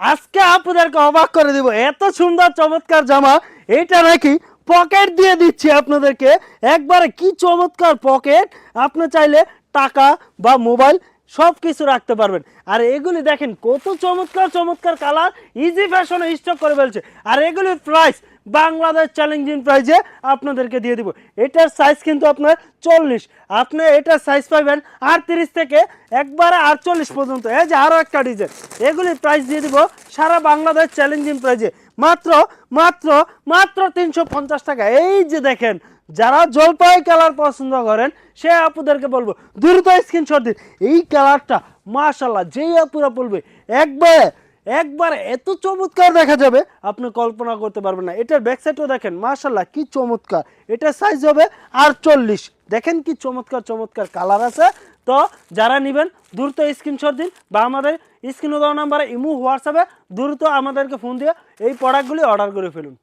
আজকে আপনাদেরকে অবাক করে দিব, এত সুন্দর চমৎকার জামা। এইটা নাকি পকেট দিয়ে দিচ্ছি আপনাদেরকে, একবারে কি চমৎকার পকেট। আপনি চাইলে টাকা বা মোবাইল সব কিছু রাখতে পারবেন। আর এগুলি দেখেন কত চমৎকার চমৎকার কালার, ইজি ফ্যাশনে স্টক করে ফেলছে। আর এগুলির প্রাইস বাংলাদেশ চ্যালেঞ্জিং প্রাইজে আপনাদেরকে দিয়ে দিব। এটার সাইজ কিন্তু আপনার 40, আপনি এটার সাইজ পাবেন 38 থেকে একবারে 48 পর্যন্ত। এই যে আরও একটা ডিজাইন, এগুলির প্রাইস দিয়ে দিব সারা বাংলাদেশ চ্যালেঞ্জিং প্রাইজে মাত্র মাত্র মাত্র 350 টাকা। এই যে দেখেন, যারা জলপাই কালার পছন্দ করেন সে আপুদেরকে বলবো দ্রুত স্ক্রিনশট দিন। এই কালারটা মাশাআল্লাহ যেই আপুরা বলবে একবারে একবার এত চমৎকার দেখা যাবে আপনি কল্পনা করতে পারবেন না। এটার ব্যাক সাইডও দেখেন মাশাআল্লাহ কি চমৎকার। এটার সাইজ হবে 48। দেখেন কি চমৎকার চমৎকার কালার আছে। তো যারা নেবেন দ্রুত স্ক্রিনশট দিন বা আমাদের স্ক্রিনে দেওয়া নাম্বারে ইমো হোয়াটসঅ্যাপে দ্রুত আমাদেরকে ফোন দিয়ে এই প্রোডাক্টগুলি অর্ডার করে ফেলুন।